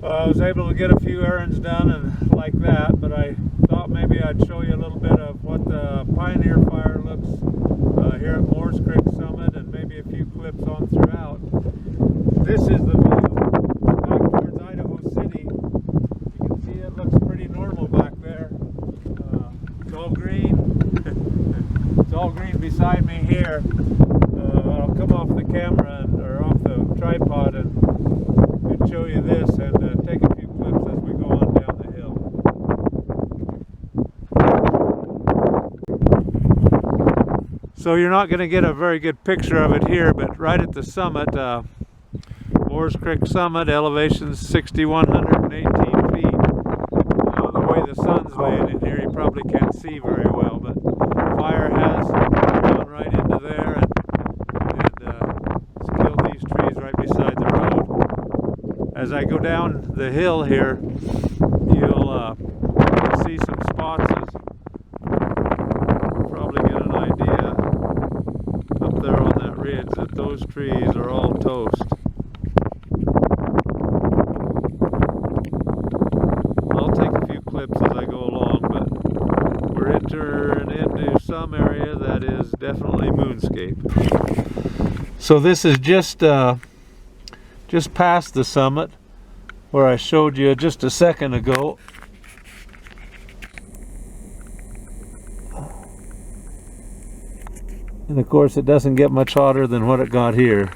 I was able to get a few errands done and like that, but I thought maybe I'd show you a little bit of what the Pioneer fire looks here at Moores Creek Summit, and maybe a few clips on throughout. This is the view back towards Idaho City. You can see it looks pretty normal back there. It's all green. It's all green beside me here. I'll come off the camera or off the tripod and show you this and take a few clips as we go on down the hill. So you're not going to get a very good picture of it here, but right at the summit, Moores Creek Summit, elevation 6,118 feet. The way the sun's laying in here, you probably can't see very well, but fire has gone right into there and it's killed these trees right beside the road. As I go down the hill here, you'll see some spots. Probably get an idea up there on that ridge that those trees are all toast. I'll take a few clips as I go along, but we're entering into some area that is definitely moonscape. So this is just past the summit where I showed you just a second ago. And of course it doesn't get much hotter than what it got here.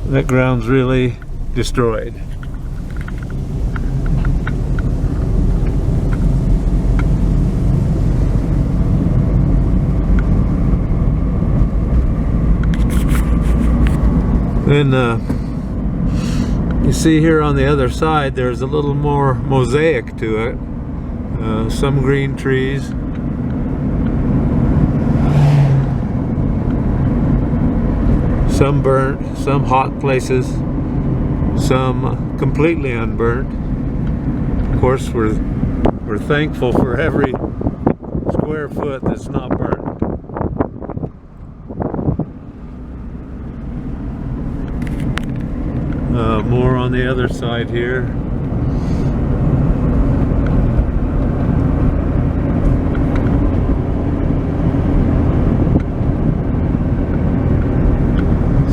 That ground's really destroyed. Then you see here on the other side there's a little more mosaic to it. Some green trees, some burnt, some hot places, some completely unburnt. Of course we're thankful for every square foot that's not burnt. More on the other side here.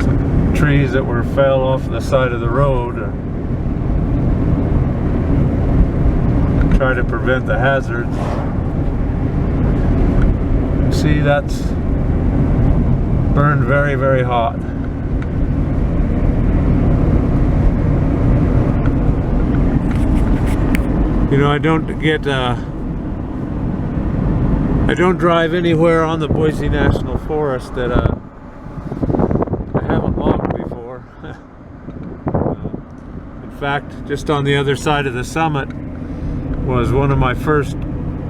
Some trees that fell off the side of the road. Try to prevent the hazards. See, that's burned very, very hot. You know, I don't drive anywhere on the Boise National Forest that I haven't logged before. In fact, just on the other side of the summit was one of my first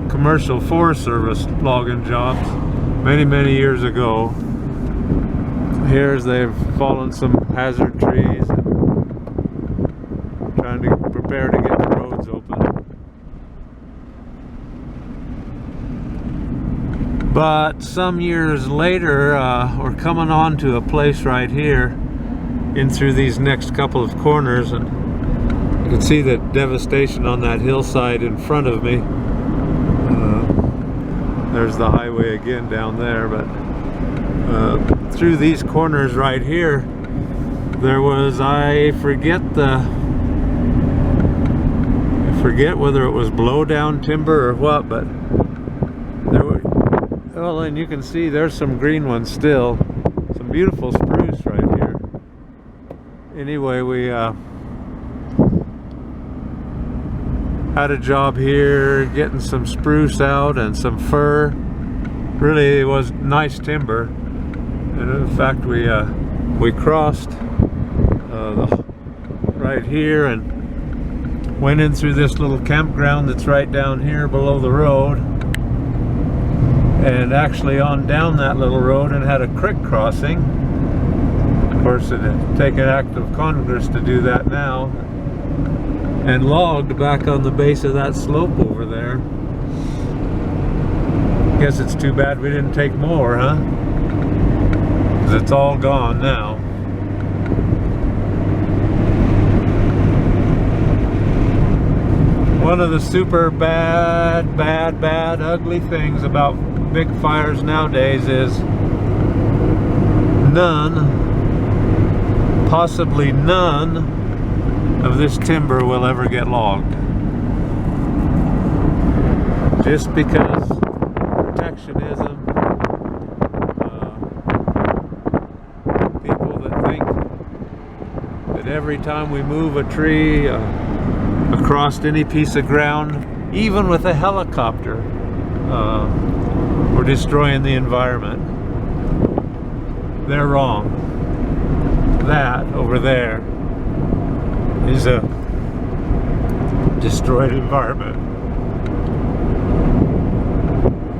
commercial Forest Service logging jobs many, many years ago. Here's they've fallen some hazard trees, trying to prepare to get the roads open. But some years later, we're coming on to a place right here in through these next couple of corners, and you can see that devastation on that hillside in front of me. There's the highway again down there, but through these corners right here, there was, I forget whether it was blow down timber or what, but there were, well, and you can see there's some green ones still, some beautiful spruce right here. Anyway, we had a job here getting some spruce out and some fir. Really, it was nice timber, and in fact we crossed right here and went in through this little campground that's right down here below the road, and actually on down that little road, and had a creek crossing. Of course, it'd take an act of Congress to do that now, and logged back on the base of that slope over there. Guess it's too bad we didn't take more, huh? 'cause it's all gone now. One of the super bad, ugly things about big fires nowadays is possibly none of this timber will ever get logged. Just because protectionism, people that think that every time we move a tree across any piece of ground, even with a helicopter, we're destroying the environment. They're wrong. That over there is a destroyed environment.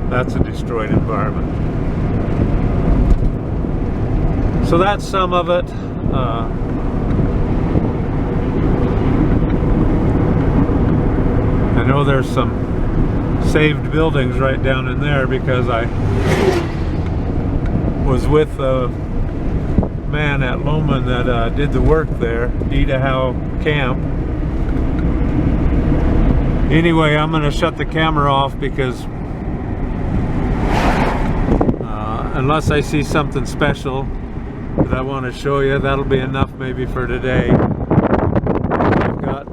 That's a destroyed environment. So that's some of it. I know there's some saved buildings right down in there because I was with a man at Loman that did the work there, Idaho Camp. Anyway, I'm going to shut the camera off because unless I see something special that I want to show you, that'll be enough maybe for today. I've got a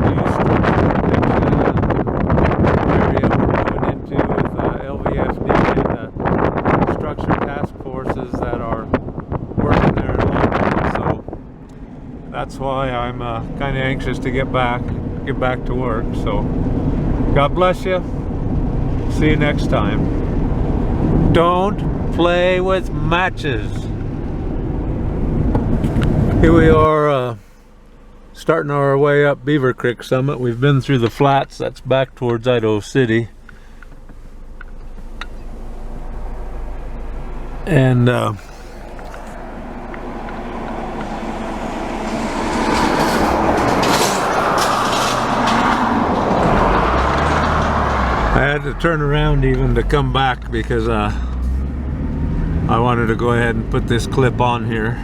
new area we're moving into with LVFD and construction task forces that are working there in London. So that's why I'm kind of anxious to get back to work. So God bless you. See you next time. Don't play with matches. Here we are starting our way up Beaver Creek Summit. We've been through the flats, that's back towards Idaho City. And I had to turn around even to come back because I wanted to go ahead and put this clip on here.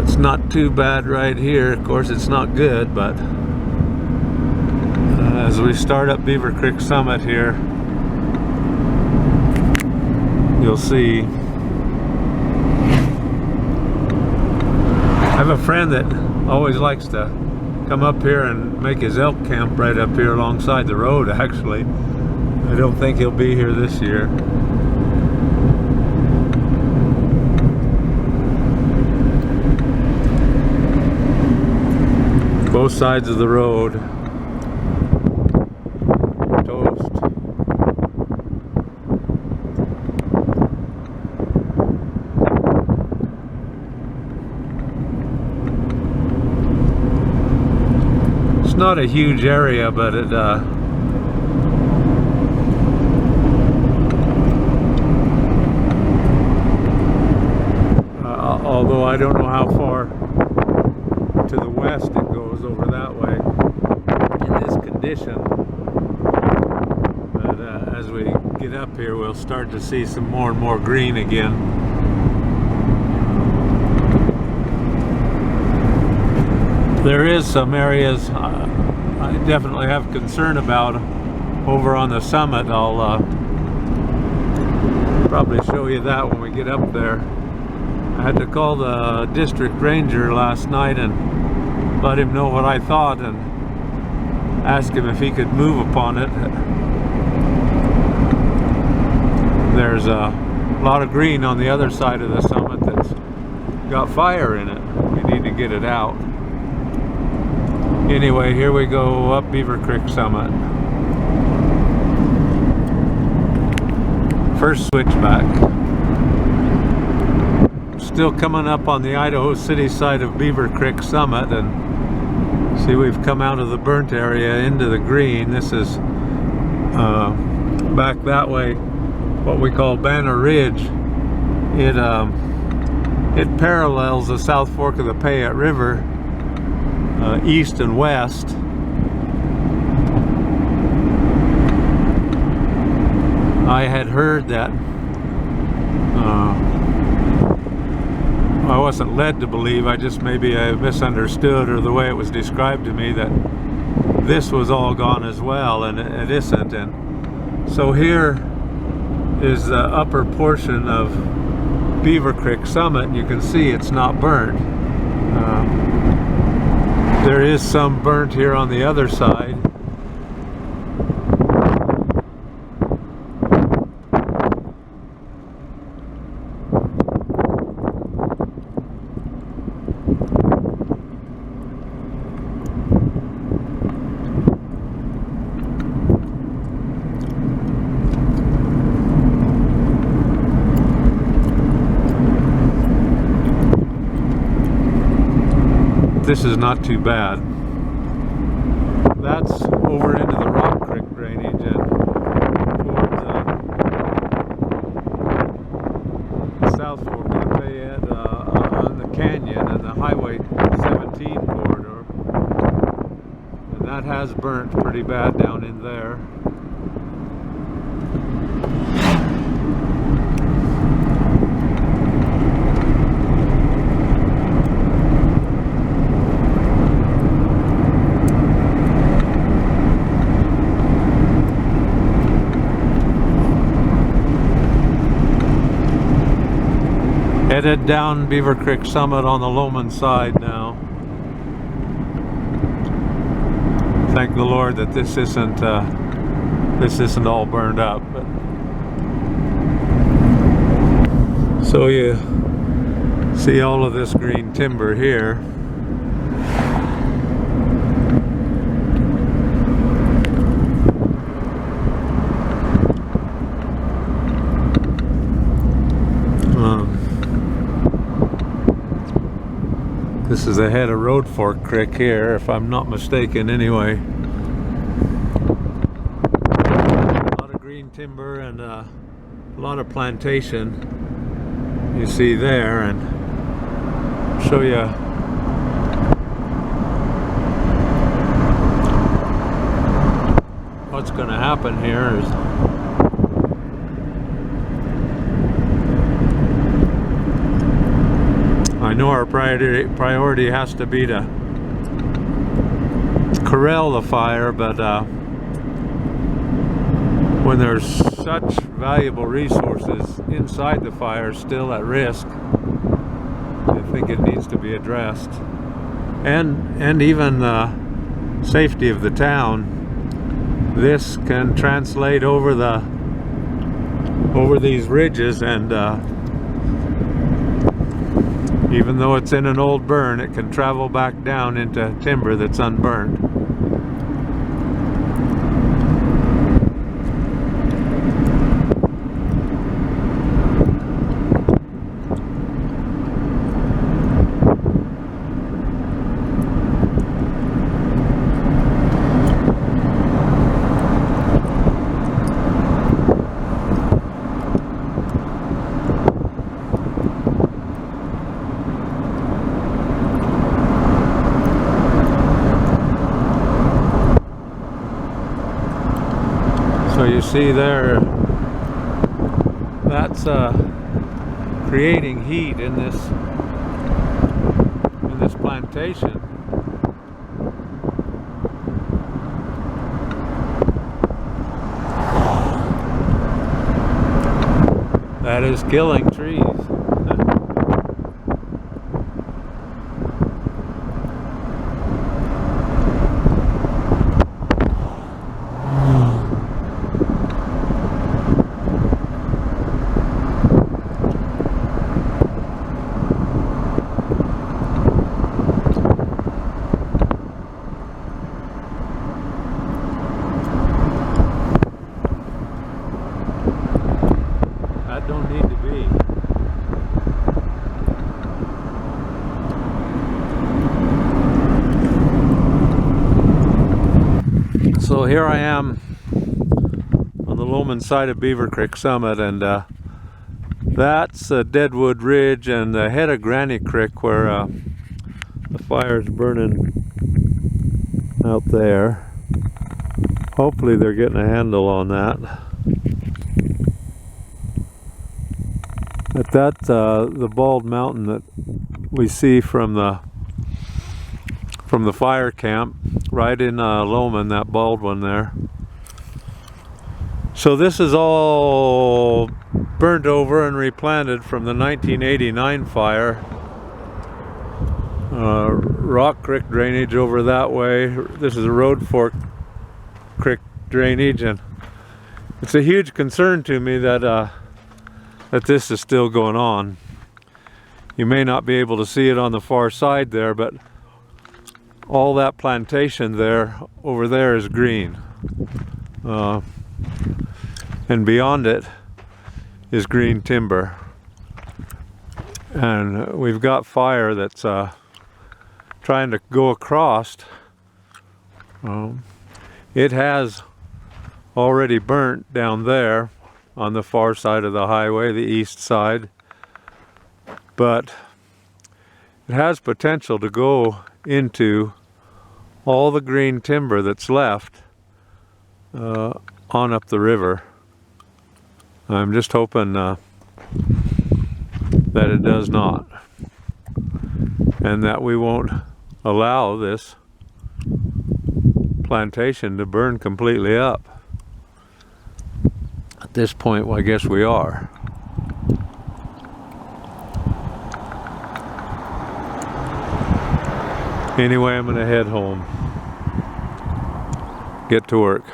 It's not too bad right here. Of course, it's not good, but as we start up Beaver Creek Summit here, you'll see. I have a friend that always likes to come up here and make his elk camp right up here alongside the road, actually. I don't think he'll be here this year. Both sides of the road, toast. It's not a huge area, but it although I don't know how far to the west it goes over that way in this condition, but as we get up here we'll start to see some more and more green again. There is some areas I definitely have concern about over on the summit. I'll probably show you that when we get up there. I had to call the district ranger last night and let him know what I thought and ask him if he could move upon it. There's a lot of green on the other side of the summit that's got fire in it. We need to get it out. Anyway, here we go up Beaver Creek Summit. First switchback. Still coming up on the Idaho City side of Beaver Creek Summit, and see we've come out of the burnt area into the green. This is back that way, what we call Banner Ridge. It parallels the South Fork of the Payette River, east and west. I had heard that I wasn't led to believe, I misunderstood, or the way it was described to me, that this was all gone as well, and it isn't. And so here is the upper portion of Beaver Creek Summit, and you can see it's not burnt. There is some burnt here on the other side. This is not too bad. That's over into the Rock Creek drainage and towards the South Fork of the Fayette on the canyon and the Highway 17 corridor. And that has burnt pretty bad down in there. Headed down Beaver Creek Summit on the Loman side now. Thank the Lord that this isn't all burned up. But so you see all of this green timber here. This is the head of Road Fork Creek here, if I'm not mistaken anyway. A lot of green timber and a lot of plantation you see there, and I'll show you what's going to happen here is I know our priority has to be to corral the fire, but when there's such valuable resources inside the fire still at risk, I think it needs to be addressed. And even the safety of the town. This can translate over these ridges, and even though it's in an old burn, it can travel back down into timber that's unburned. So you see there, that's creating heat in this plantation. That is killing trees. That don't need to be. So here I am on the Loman side of Beaver Creek Summit, and that's Deadwood Ridge and the head of Granny Creek, where the fire's burning out there. Hopefully they're getting a handle on that. But that's the bald mountain that we see from the fire camp, right in Loman, that bald one there. So this is all burnt over and replanted from the 1989 fire. Rock Creek drainage over that way. This is a Road Fork Creek drainage, and it's a huge concern to me that that this is still going on. You may not be able to see it on the far side there, but all that plantation there over there is green, and beyond it is green timber, and we've got fire that's trying to go across. It has already burnt down there on the far side of the highway, the east side, but it has potential to go into all the green timber that's left on up the river. I'm just hoping that it does not, and that we won't allow this plantation to burn completely up. At this point, well, I guess we are. Anyway, I'm going to head home, get to work.